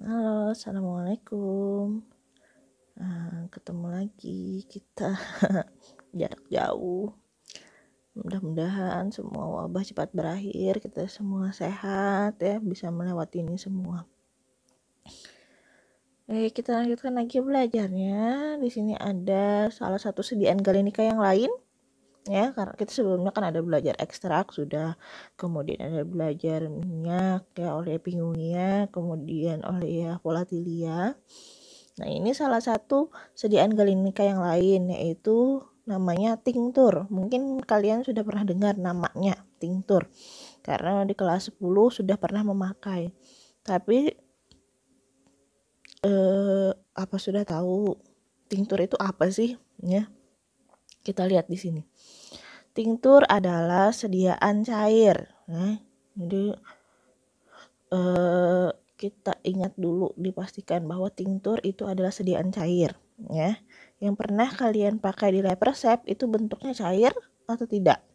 Halo, assalamualaikum. Ketemu lagi kita jarak jauh. Mudah-mudahan semua wabah cepat berakhir, kita semua sehat ya, bisa melewati ini semua. Kita lanjutkan lagi belajarnya. Di sini ada salah satu sediaan galenika yang lain ya, karena kita sebelumnya kan ada belajar ekstrak sudah, kemudian ada belajar minyak ya, oleh pinguia, kemudian oleh volatilia. Nah, ini salah satu sediaan galenika yang lain, yaitu namanya tinctur. Mungkin kalian sudah pernah dengar namanya tinctur, karena di kelas 10 sudah pernah memakai. Tapi apa sudah tahu tinctur itu apa sih? Ya, kita lihat di sini. Tinctur adalah sediaan cair. Jadi kita ingat dulu, dipastikan bahwa tinctur itu adalah sediaan cair ya. Yang pernah kalian pakai di lab resep itu bentuknya cair atau tidak?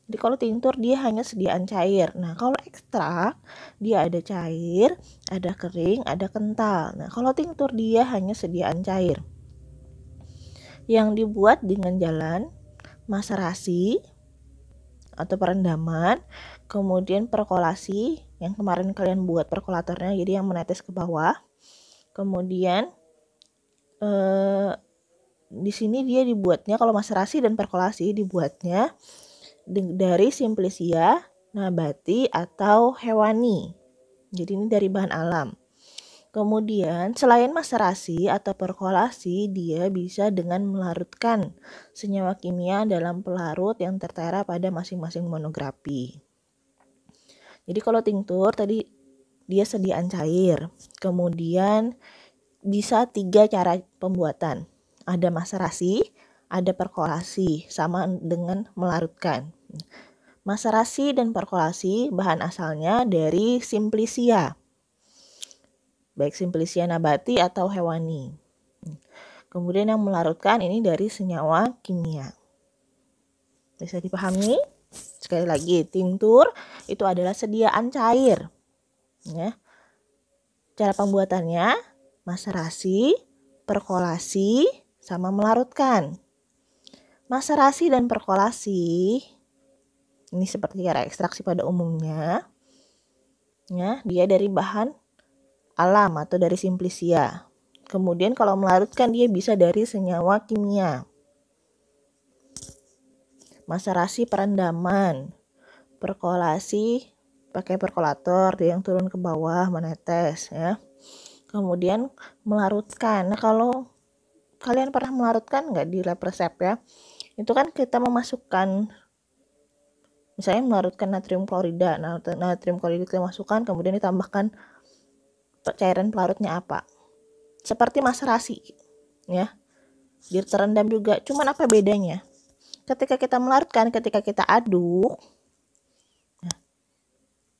Jadi kalau tinctur dia hanya sediaan cair. Nah, kalau ekstrak dia ada cair, ada kering, ada kental. Nah, kalau tinctur dia hanya sediaan cair. Yang dibuat dengan jalan maserasi atau perendaman, kemudian perkolasi yang kemarin kalian buat perkolatornya, jadi yang menetes ke bawah. Kemudian di sini dia dibuatnya, kalau maserasi dan perkolasi dibuatnya dari simplicia, nabati atau hewani. Jadi ini dari bahan alam. Kemudian selain maserasi atau perkolasi, dia bisa dengan melarutkan senyawa kimia dalam pelarut yang tertera pada masing-masing monografi. Jadi kalau tinctur tadi dia sediaan cair. Kemudian bisa 3 cara pembuatan. Ada maserasi, ada perkolasi, sama dengan melarutkan. Maserasi dan perkolasi bahan asalnya dari simplicia, baik simplicia nabati atau hewani. Kemudian yang melarutkan ini dari senyawa kimia. Bisa dipahami? Sekali lagi, tinctur itu adalah sediaan cair. Ya. Cara pembuatannya maserasi, perkolasi, sama melarutkan. Maserasi dan perkolasi ini seperti cara ekstraksi pada umumnya. Ya, dia dari bahan alam atau dari simplicia. Kemudian kalau melarutkan dia bisa dari senyawa kimia. Maserasi perendaman, perkolasi pakai perkolator, dia yang turun ke bawah menetes ya. Kemudian melarutkan. Nah, kalau kalian pernah melarutkan nggak di lab resep ya? Itu kan kita memasukkan, misalnya melarutkan natrium klorida. Nah, natrium klorida kita masukkan, kemudian ditambahkan cairan pelarutnya apa? Seperti maserasi ya. Dia terendam juga. Cuman apa bedanya? Ketika kita melarutkan, ketika kita aduk,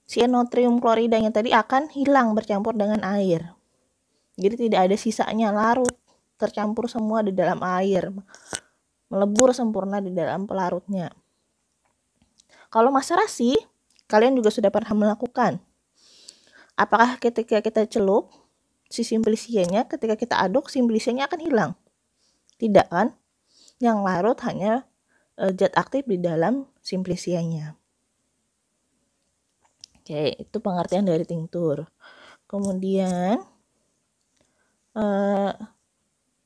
si natrium kloridanya tadi akan hilang bercampur dengan air. Jadi tidak ada sisanya, larut, tercampur semua di dalam air, melebur sempurna di dalam pelarutnya. Kalau maserasi, kalian juga sudah pernah melakukan. Apakah ketika kita celup si simplicianya, ketika kita aduk simplicianya akan hilang? Tidak kan? Yang larut hanya zat aktif di dalam simplicianya. Oke, itu pengertian dari tinctur. Kemudian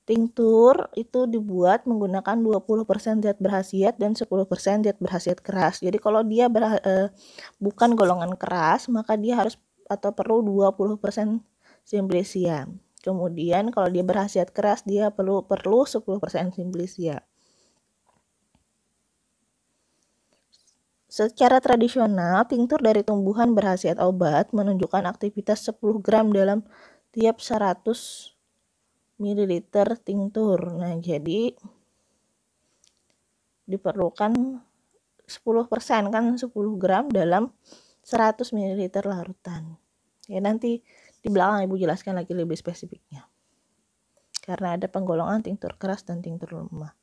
tinctur itu dibuat menggunakan 20% zat berkhasiat dan 10% zat berkhasiat keras. Jadi kalau dia bukan golongan keras, maka dia harus atau perlu 20% simplicia. Kemudian kalau dia berkhasiat keras, dia perlu 10% simplicia. Secara tradisional, tinctur dari tumbuhan berkhasiat obat menunjukkan aktivitas 10 gram dalam tiap 100 ml tinctur. Nah, jadi diperlukan 10% kan, 10 gram dalam 100 ml larutan. Ya, nanti di belakang Ibu jelaskan lagi lebih spesifiknya. Karena ada penggolongan tinctur keras dan tinctur lemah.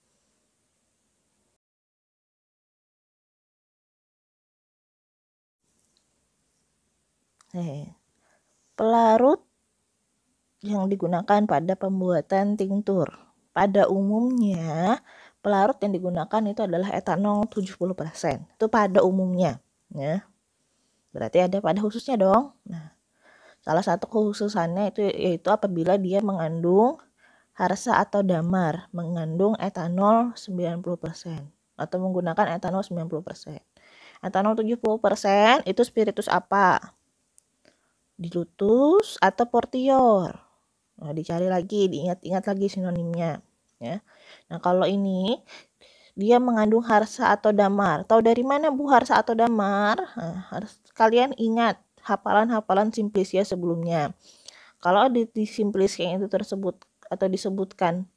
Pelarut yang digunakan pada pembuatan tinktur. Pada umumnya, pelarut yang digunakan itu adalah etanol 70%. Itu pada umumnya, ya. Berarti ada pada khususnya dong. Nah, salah satu kekhususannya itu yaitu apabila dia mengandung harsa atau damar, mengandung etanol 90% atau menggunakan etanol 90%. Etanol 70% itu spiritus apa? Dilutus atau portior. Nah, dicari lagi, diingat-ingat lagi sinonimnya, ya. Nah, kalau ini dia mengandung harsa atau damar. Tahu dari mana Bu harsa atau damar? Nah, harus kalian ingat hafalan-hafalan Simplicia sebelumnya. Kalau di Simplicia itu tersebut atau disebutkan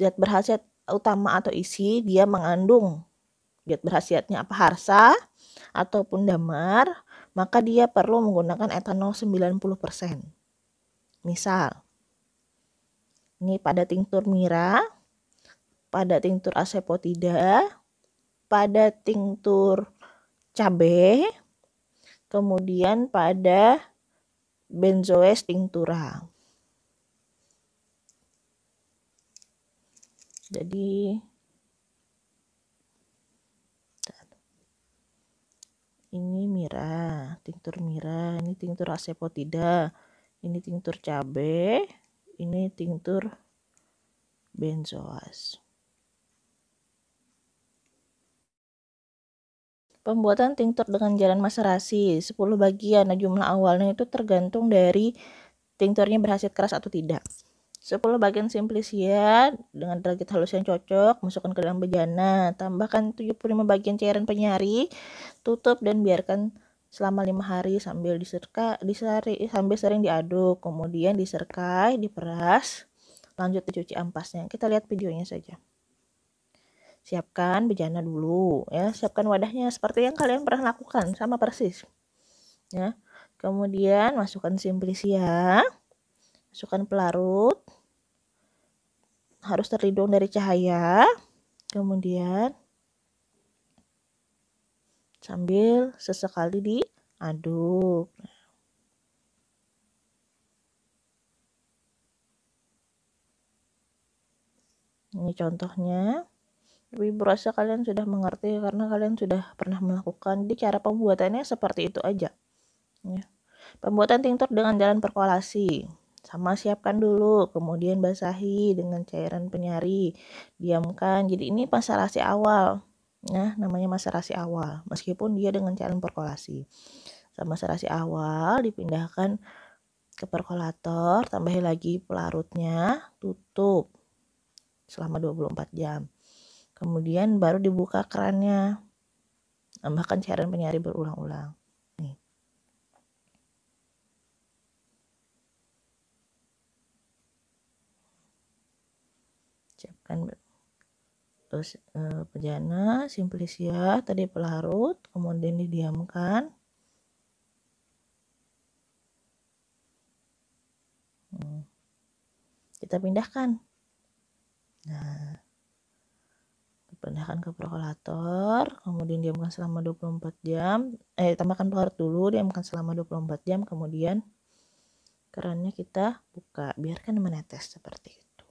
zat berkhasiat utama atau isi, dia mengandung zat berkhasiatnya apa harsa ataupun damar, maka dia perlu menggunakan etanol 90%. Misal, ini pada tinktur mira, pada tinktur asepotida, pada tinktur cabai, kemudian pada benzoes tinctura. Jadi ini mira, tinktur mira, ini tinktur asepotida, ini tinktur cabai, ini tinktur benzoas. Pembuatan tinktur dengan jalan maserasi 10 bagian. Nah, jumlah awalnya itu tergantung dari tinkturnya berkhasiat keras atau tidak. 10 bagian Simplicia dengan derajat halus yang cocok, masukkan ke dalam bejana, tambahkan 75 bagian cairan penyari, tutup dan biarkan selama 5 hari sambil sambil sering diaduk, kemudian diserkai, diperas, lanjut dicuci ampasnya. Kita lihat videonya saja. Siapkan bejana dulu, ya. Siapkan wadahnya seperti yang kalian pernah lakukan, sama persis, ya. Kemudian masukkan Simplicia, masukkan pelarut, harus terlindung dari cahaya, kemudian sambil sesekali diaduk. Ini contohnya. Ibu rasa kalian sudah mengerti karena kalian sudah pernah melakukan. Di cara pembuatannya seperti itu aja, ya. Pembuatan tinktur dengan jalan perkolasi. Sama, siapkan dulu, kemudian basahi dengan cairan penyari, diamkan. Jadi ini maserasi awal, nah namanya maserasi awal, meskipun dia dengan cairan perkolasi. Sama maserasi awal dipindahkan ke perkolator, tambahin lagi pelarutnya, tutup selama 24 jam. Kemudian baru dibuka kerannya, tambahkan cairan penyari berulang-ulang. Nih. Siapkan terus bejana, Simplicia, tadi pelarut, kemudian didiamkan. Kita pindahkan. Nah, pindahkan ke perkolator, kemudian diamkan selama 24 jam. Tambahkan pelarut dulu, diamkan selama 24 jam, kemudian kerannya kita buka, biarkan menetes seperti itu.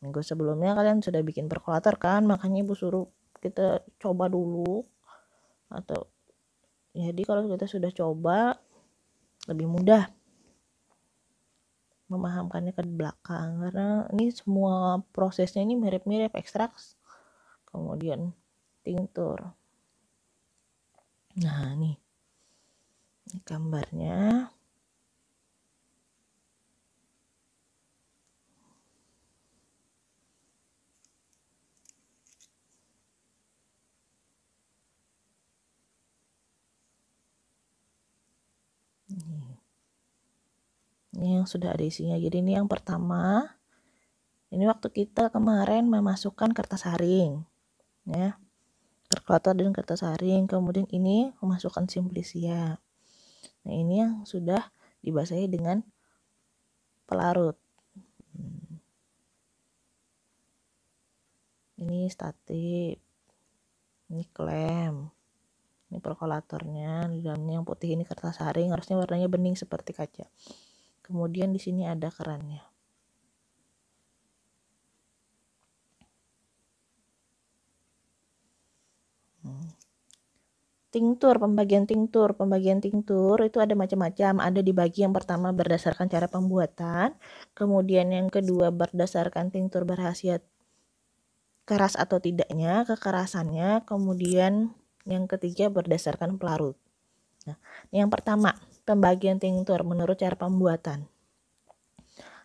Minggu sebelumnya kalian sudah bikin perkolator kan, makanya ibu suruh kita coba dulu. Atau jadi kalau kita sudah coba lebih mudah memahamkannya ke belakang, karena ini semua prosesnya ini mirip-mirip ekstrak kemudian tinktur. Nah, ini gambarnya. Ini yang sudah ada isinya. Jadi ini yang pertama. Ini waktu kita kemarin memasukkan kertas haring, ya. Perkolator dan kertas haring. Kemudian ini memasukkan Simplicia. Nah, ini yang sudah dibasahi dengan pelarut. Ini statif. Ini klem. Ini perkolatornya, di dalamnya yang putih ini kertas saring, harusnya warnanya bening seperti kaca. Kemudian di sini ada kerannya. Tinktur, pembagian tinktur itu ada macam-macam. Ada dibagi yang pertama berdasarkan cara pembuatan, kemudian yang kedua berdasarkan tinktur berkhasiat keras atau tidaknya, kekerasannya, kemudian yang ketiga berdasarkan pelarut. Nah, yang pertama, pembagian tinktur menurut cara pembuatan.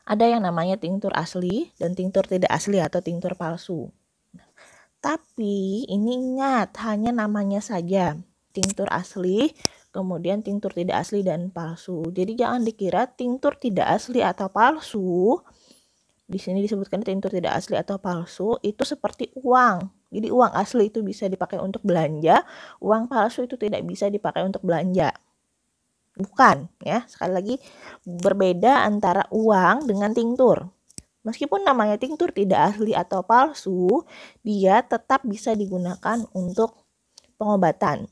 Ada yang namanya tinktur asli dan tinktur tidak asli atau tinktur palsu. Tapi ini ingat, hanya namanya saja. Tinktur asli, kemudian tinktur tidak asli dan palsu. Jadi jangan dikira tinktur tidak asli atau palsu. Di sini disebutkan tinktur tidak asli atau palsu itu seperti uang. Jadi uang asli itu bisa dipakai untuk belanja, uang palsu itu tidak bisa dipakai untuk belanja. Bukan, ya. Sekali lagi berbeda antara uang dengan tinktur. Meskipun namanya tinktur tidak asli atau palsu, dia tetap bisa digunakan untuk pengobatan.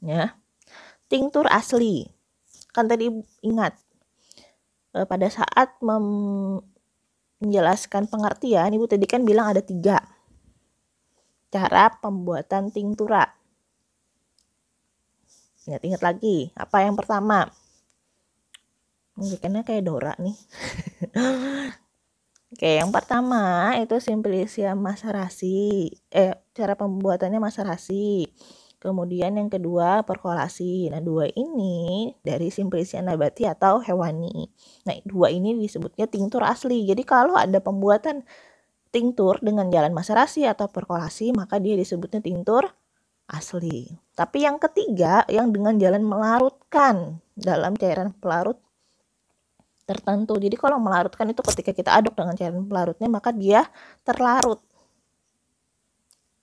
Ya. Tinktur asli. Kan tadi ingat pada saat menjelaskan pengertian, Ibu tadi kan bilang ada 3 cara pembuatan tinktura. Ingat-ingat lagi, apa yang pertama? Bikinnya kayak Dora nih. Oke, yang pertama itu Simplicia Macerasi. Cara pembuatannya macerasi. Kemudian yang kedua perkolasi. Nah, 2 ini dari Simplicia nabati atau hewani. Nah, 2 ini disebutnya tinktur asli. Jadi kalau ada pembuatan tinktur dengan jalan macerasi atau perkolasi, maka dia disebutnya tinktur asli. Tapi yang ketiga yang dengan jalan melarutkan dalam cairan pelarut tertentu. Jadi kalau melarutkan itu ketika kita aduk dengan cairan pelarutnya maka dia terlarut.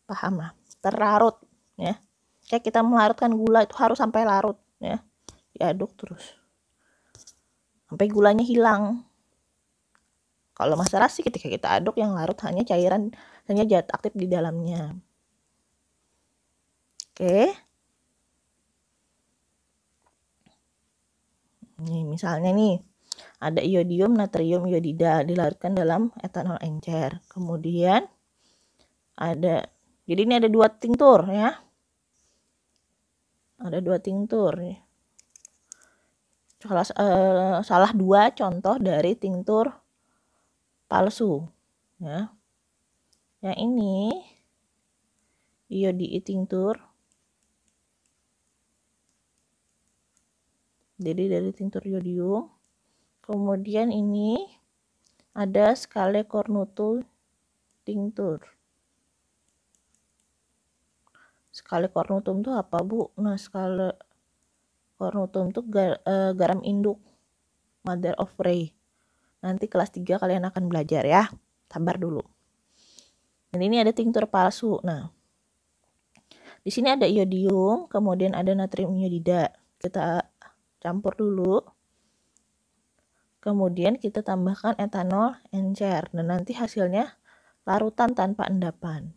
Paham lah? Terlarut, ya. Kayak kita melarutkan gula itu harus sampai larut, ya. Diaduk terus sampai gulanya hilang. Kalau macerasi ketika kita aduk yang larut hanya cairan, hanya zat aktif di dalamnya. Oke. Nih misalnya nih ada iodium natrium iodida dilarutkan dalam etanol encer. Kemudian ada, jadi ini ada 2 tinktur, ya. Ada 2 tinktur. Salah 2 contoh dari tinktur palsu, ya. Yang ini iodi tinktur. Jadi dari tinktur iodium. Kemudian ini ada Scale cornutum tinktur. Scale cornutum itu apa, Bu? Nah, Scale cornutum itu garam induk, mother of ray. Nanti kelas 3 kalian akan belajar, ya. Sabar dulu. Dan ini ada tinktur palsu. Nah, di sini ada iodium, kemudian ada natrium iodida. Kita campur dulu. Kemudian kita tambahkan etanol encer dan nanti hasilnya larutan tanpa endapan.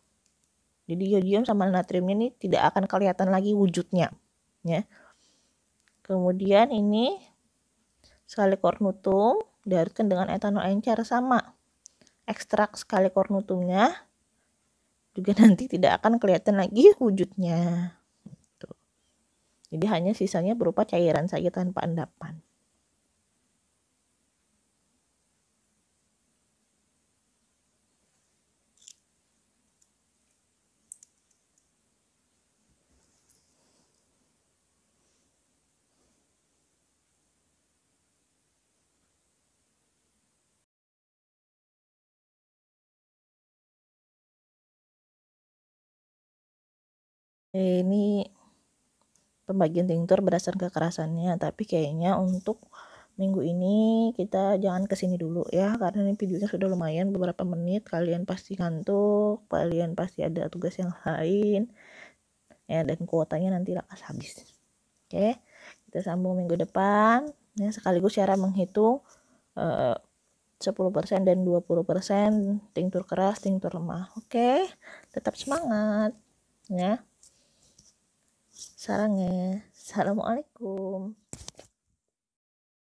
Jadi iodium sama natriumnya ini tidak akan kelihatan lagi wujudnya, ya. Kemudian ini Scale cornutum dilarutkan dengan etanol encer sama. Ekstrak Scale cornutumnya juga nanti tidak akan kelihatan lagi wujudnya. Tuh. Jadi hanya sisanya berupa cairan saja tanpa endapan. Ini pembagian tinktur berdasarkan kekerasannya, tapi kayaknya untuk minggu ini kita jangan kesini dulu, ya, karena ini videonya sudah lumayan beberapa menit. Kalian pasti ngantuk, kalian pasti ada tugas yang lain, ya, dan kuotanya nanti akan habis. Oke, kita sambung minggu depan, ya, sekaligus cara menghitung 10% dan 20% tinktur keras, tinktur lemah. Oke, tetap semangat, ya. Sarange. Assalamualaikum.